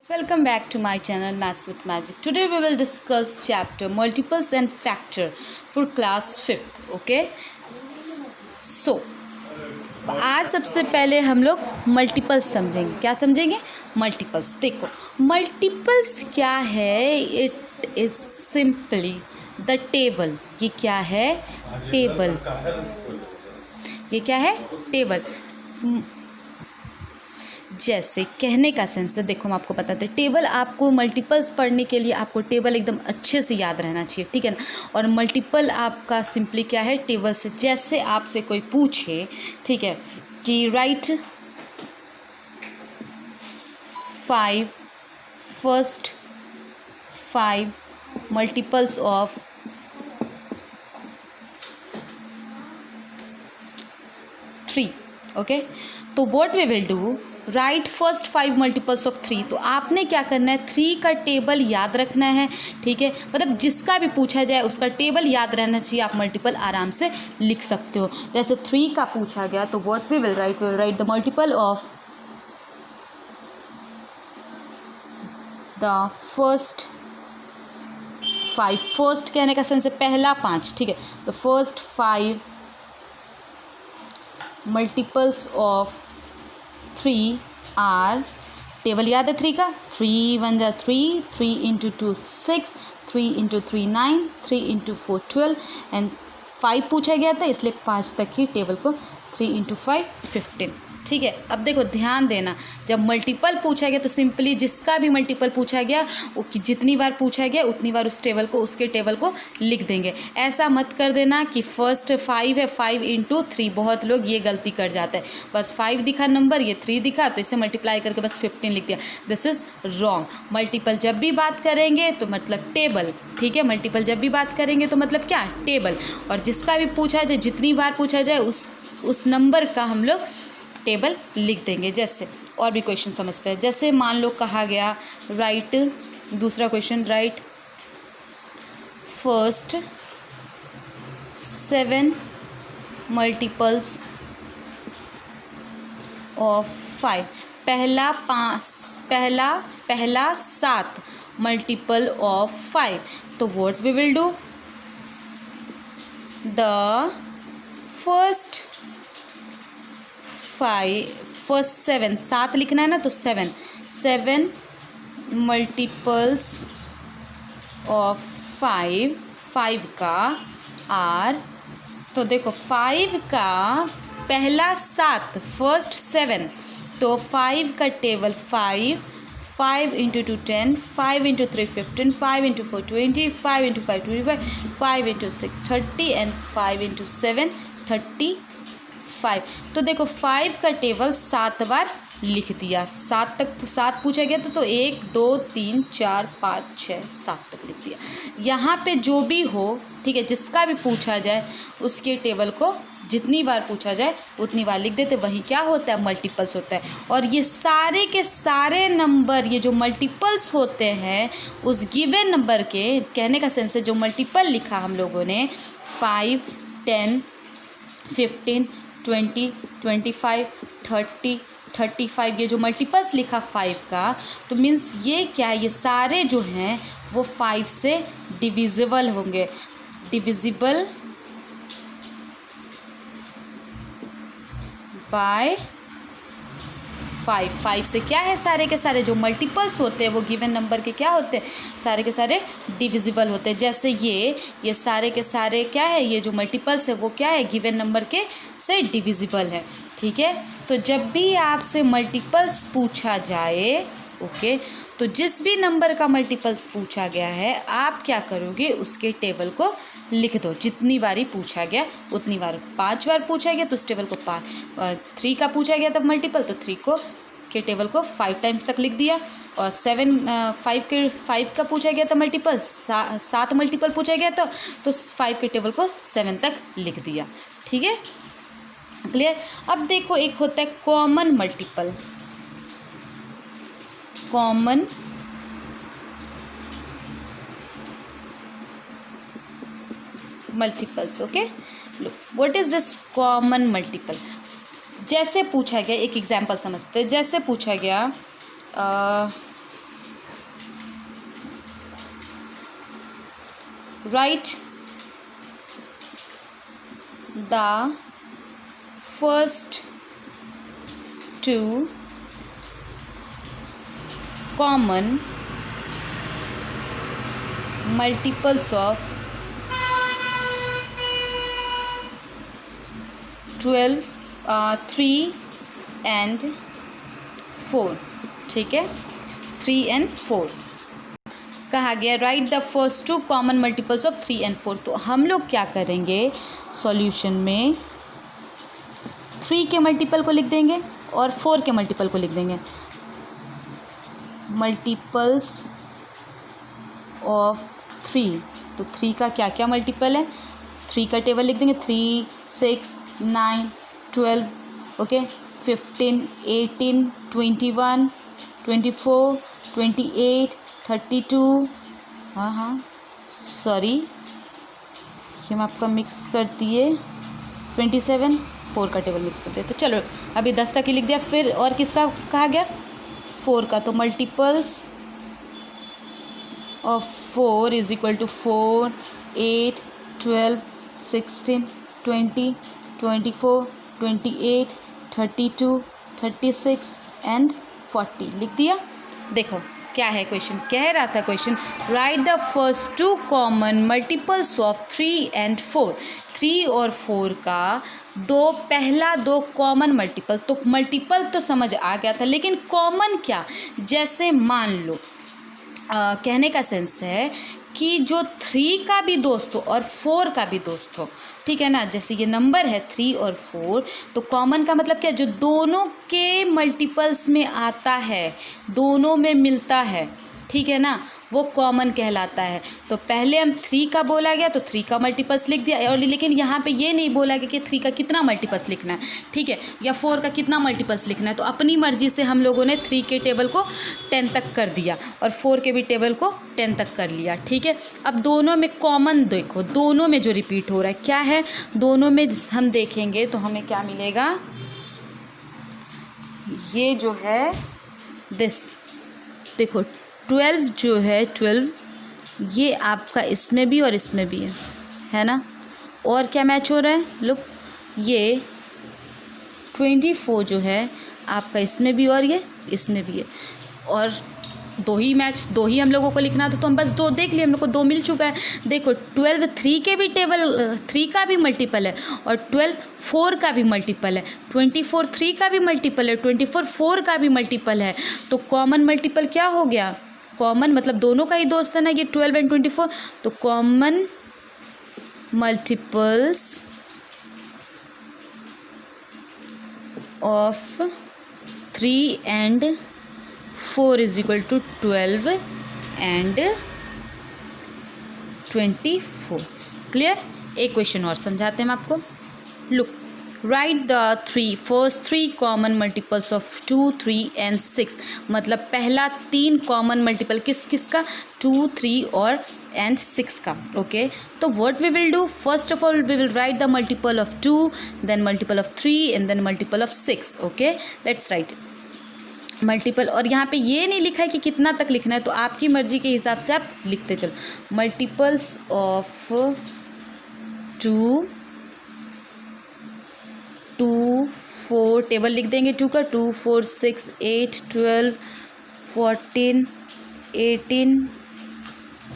Welcome back to my channel Maths with Magic. Today we will discuss chapter multiples and factor for class 5th. Okay. So आज सबसे पहले हम लोग multiples समझेंगे. क्या समझेंगे? मल्टीपल्स. देखो मल्टीपल्स क्या है. It is simply the table. ये क्या है? टेबल. ये क्या है? टेबल. जैसे कहने का सेंस है. देखो हम आपको बताते हैं. टेबल आपको मल्टीपल्स पढ़ने के लिए आपको टेबल एकदम अच्छे से याद रहना चाहिए. ठीक है ना. और मल्टीपल आपका सिंपली क्या है? टेबल से. जैसे आपसे कोई पूछे, ठीक है, कि write 5 first 5 multiples of 3. Okay. तो what we will do, write first 5 multiples of 3. तो आपने क्या करना है? 3 का टेबल याद रखना है. ठीक है. मतलब जिसका भी पूछा जाए उसका टेबल याद रहना चाहिए. आप मल्टीपल आराम से लिख सकते हो. जैसे 3 का पूछा गया तो what we will write the multiple of the first 5. First कहने का सेंस है पहला 5. ठीक है. तो first 5 multiples of 3 are. Table याद है 3 का. 3 1 जा 3, 3 इंटू 2 6, 3 इंटू 3 9, 3 इंटू 4 12 एंड 5 पूछा गया था इसलिए 5 तक ही टेबल को. 3 इंटू 5 15. ठीक है. अब देखो ध्यान देना, जब मल्टीपल पूछा गया तो सिंपली जिसका भी मल्टीपल पूछा गया वो जितनी बार पूछा गया उतनी बार उसके टेबल को लिख देंगे. ऐसा मत कर देना कि फर्स्ट 5 है 5 इंटू 3. बहुत लोग ये गलती कर जाते हैं. बस 5 दिखा नंबर, ये 3 दिखा तो इसे मल्टीप्लाई करके बस 15 लिख दिया. This is wrong. मल्टीपल जब भी बात करेंगे तो मतलब टेबल. ठीक है. मल्टीपल जब भी बात करेंगे तो मतलब क्या? टेबल. और जिसका भी पूछा जाए, जितनी बार पूछा जाए उस नंबर का हम लोग टेबल लिख देंगे. जैसे और भी क्वेश्चन समझते हैं. जैसे मान लो कहा गया राइट, दूसरा question, right first 7 multiples of 5. पहला 7 मल्टीपल ऑफ 5. तो what we will do, the first 7 लिखना है ना. तो 7 मल्टीपल्स ऑफ 5 का आर. तो देखो 5 का पहला 7 फर्स्ट 7. तो 5 का table 5 into 2 10, 5 into 3 15, 5 into 4 20, 5 into 5 25, 5 into 6 30 and 5 into 7 35. तो देखो 5 का टेबल 7 बार लिख दिया. 7 पूछा गया तो 1 2 3 4 5 6 7 तक लिख दिया. यहाँ पे जो भी हो, ठीक है, जिसका भी पूछा जाए उसके टेबल को जितनी बार पूछा जाए उतनी बार लिख देते. वही क्या होता है? मल्टीपल्स होता है. और ये सारे के सारे नंबर, ये जो मल्टीपल्स होते हैं उस गिवन नंबर के, कहने का सेंस है जो मल्टीपल लिखा हम लोगों ने 5 10 15 20 25 30 35, ये जो मल्टीपल्स लिखा 5 का, तो मीन्स ये क्या है? ये सारे जो हैं वो 5 से डिविजिबल होंगे. डिविजिबल बाय 5 से क्या है? सारे के सारे जो मल्टीपल्स होते हैं वो गिवन नंबर के क्या होते हैं? सारे के सारे डिविजिबल होते हैं. जैसे ये सारे के सारे क्या है? ये जो मल्टीपल्स है वो क्या है? गिवन नंबर के से डिविजिबल है. ठीक है. तो जब भी आपसे मल्टीपल्स पूछा जाए, ओके, तो जिस भी नंबर का मल्टीपल्स पूछा गया है आप क्या करोगे? उसके टेबल को लिख दो. जितनी बारी पूछा गया उतनी बार. 5 बार पूछा गया तो उस टेबल को 3 का पूछा गया तब मल्टीपल, तो 3 के टेबल को 5 टाइम्स तक लिख दिया. और 5 का पूछा गया था मल्टीपल, 7 मल्टीपल पूछा गया तो 5 के टेबल को 7 तक लिख दिया. ठीक है. क्लियर. अब देखो एक होता है common multiple. Common multiples. Okay. What is this common multiple? जैसे पूछा गया, एक एग्जाम्पल समझते हैं. जैसे पूछा गया right the first two common multiples of 12 3 and 4, ठीक है, 3 and 4 कहा गया। Right the first two common multiples of 3 and 4। तो हम लोग क्या करेंगे सॉल्यूशन में 3 के मल्टीपल को लिख देंगे और 4 के मल्टीपल को लिख देंगे। मल्टीपल्स ऑफ 3, तो 3 का क्या क्या मल्टीपल है, 3 का टेबल लिख देंगे। 3 6 9 12, ओके, 15 18 21 24 28 32, हाँ सॉरी ये हम आपका मिक्स कर दिए, 27, 4 का टेबल मिक्स कर दिया। तो चलो अभी 10 तक ही लिख दिया। फिर और किसका कहा गया, 4 का। तो multiples of 4 is equal to 4 8 12 16 20 24 28 32 36 and 40 लिख दिया। देखो क्या है क्वेश्चन, कह रहा था question right the first two common multiples of 3 and 4। 3 और 4 का पहला दो कॉमन मल्टीपल। तो मल्टीपल तो समझ आ गया था, लेकिन कॉमन क्या, जैसे मान लो कहने का सेंस है कि जो 3 का भी दोस्त हो और 4 का भी दोस्त हो, ठीक है ना। जैसे ये नंबर है 3 और 4, तो कॉमन का मतलब क्या, जो दोनों के मल्टीपल्स में आता है, दोनों में मिलता है, ठीक है ना, वो कॉमन कहलाता है। तो पहले हम 3 का बोला गया तो 3 का मल्टीपल्स लिख दिया, और लेकिन यहाँ पे ये नहीं बोला गया कि 3 का कितना मल्टीपल्स लिखना है, ठीक है, या 4 का कितना मल्टीपल्स लिखना है। तो अपनी मर्जी से हम लोगों ने 3 के टेबल को 10 तक कर दिया और 4 के भी टेबल को 10 तक कर लिया, ठीक है। अब दोनों में कॉमन देखो, दोनों में जो रिपीट हो रहा है क्या है, दोनों में हम देखेंगे तो हमें क्या मिलेगा, ये जो है दिस देखो 12 जो है 12 ये आपका इसमें भी और इसमें भी है ना। और क्या मैच हो रहा है, लुक ये 24 जो है आपका इसमें भी और ये इसमें भी है, और दो ही हम लोगों को लिखना था, तो हम बस 2 देख लिए, हम लोग को 2 मिल चुका है। देखो 12 3 के भी टेबल 3 का भी मल्टीपल है और 12 4 का भी मल्टीपल है, 24 3 का भी मल्टीपल है, 24 4 का भी मल्टीपल है। तो कॉमन मल्टीपल क्या हो गया, कॉमन मतलब दोनों का ही दोस्त है ना ये 12 and 24। तो common multiples of 3 and 4 is equal to 12 and 24। Clear. एक क्वेश्चन और समझाते हैं हम आपको। Look right the first 3 common multiples of 2 3 and 6। मतलब पहला 3 कॉमन मल्टीपल किसका, 2 3 और and 6 का, ओके। तो what we will do, first of all we will write the multiple of 2, then multiple of 3 and then multiple of 6, okay. Let's write multiple. और यहाँ पे ये नहीं लिखा है कि कितना तक लिखना है, तो आपकी मर्जी के हिसाब से आप लिखते चलो। मल्टीपल्स ऑफ 2 4 टेबल लिख देंगे 2 का, 2 4 6 8 12 14 18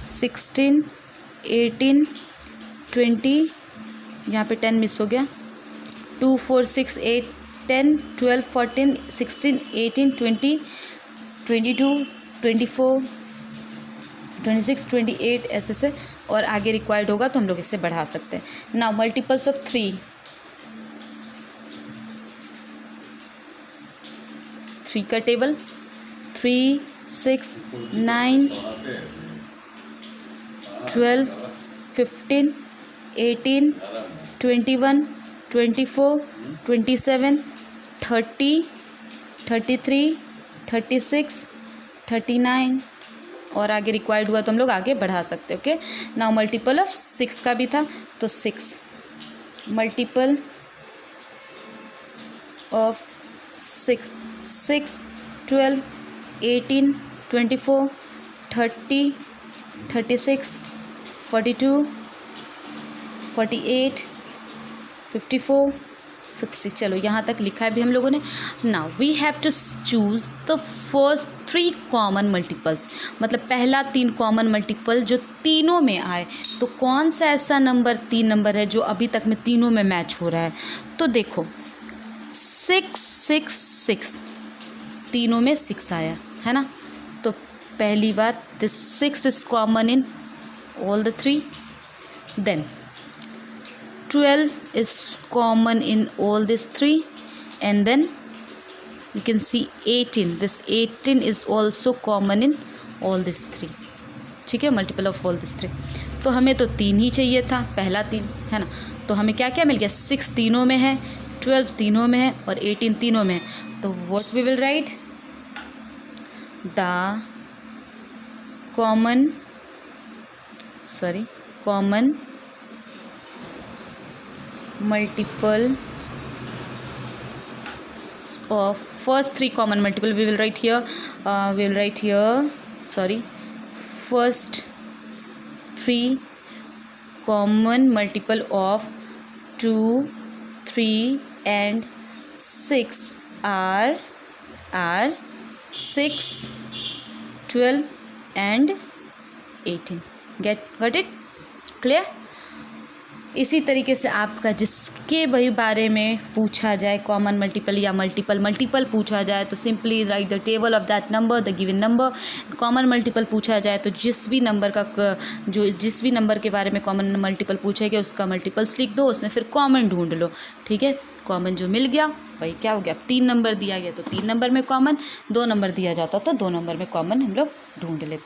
16 18 20, यहाँ पे 10 मिस हो गया, 2 4 6 8 10 12 14 16 18 20 22 24 26 28 ऐसे से, और आगे रिक्वायर्ड होगा तो हम लोग इससे बढ़ा सकते हैं। नाउ मल्टीपल्स ऑफ 3 का टेबल 3 6 9 12 15 18 21 24 27 30 33 36 39, और आगे रिक्वायर्ड हुआ तो हम लोग आगे बढ़ा सकते हैं, ओके। नाउ मल्टीपल ऑफ 6 का भी था, तो 6 मल्टीपल ऑफ 6 12 18 24 30 36 42, 48, 54, 60। चलो यहाँ तक लिखा है भी हम लोगों ने। Now we have to choose the first 3 common multiples, मतलब पहला 3 कॉमन मल्टीपल जो तीनों में आए। तो कौन सा ऐसा नंबर 3 नंबर है जो अभी तक में तीनों में मैच हो रहा है? तो देखो 6, 6, 6, तीनों में 6 आया है ना। तो पहली बात, this 6 is common in all the 3। Then 12 is common in all these 3, and then you can see 18, this 18 is also common in all these 3। ठीक है, मल्टीपल ऑफ ऑल दिस 3। तो हमें तो 3 ही चाहिए था, पहला 3 है ना। तो हमें क्या क्या मिल गया? 6 तीनों में है, 12 तीनों में है और 18 तीनों में है। तो what we will write? The common multiple of first 3 common multiple we will write here, first 3 common multiple of 2, 3 and 6 are 6, 12 and 18। got it? clear? इसी तरीके से आपका जिसके भी बारे में पूछा जाए, कॉमन मल्टीपल या मल्टीपल पूछा जाए, तो simply write the table of that number, the given number. Common multiple पूछा जाए तो जिस भी नंबर के बारे में कॉमन मल्टीपल पूछेगा उसका मल्टीपल्स लिख दो, उसमें फिर कॉमन ढूंढ लो। ठीक है, कॉमन जो मिल गया वही क्या हो गया? 3 नंबर दिया गया तो 3 नंबर में कॉमन, 2 नंबर दिया जाता तो 2 नंबर में कॉमन हम लोग ढूंढ लेते।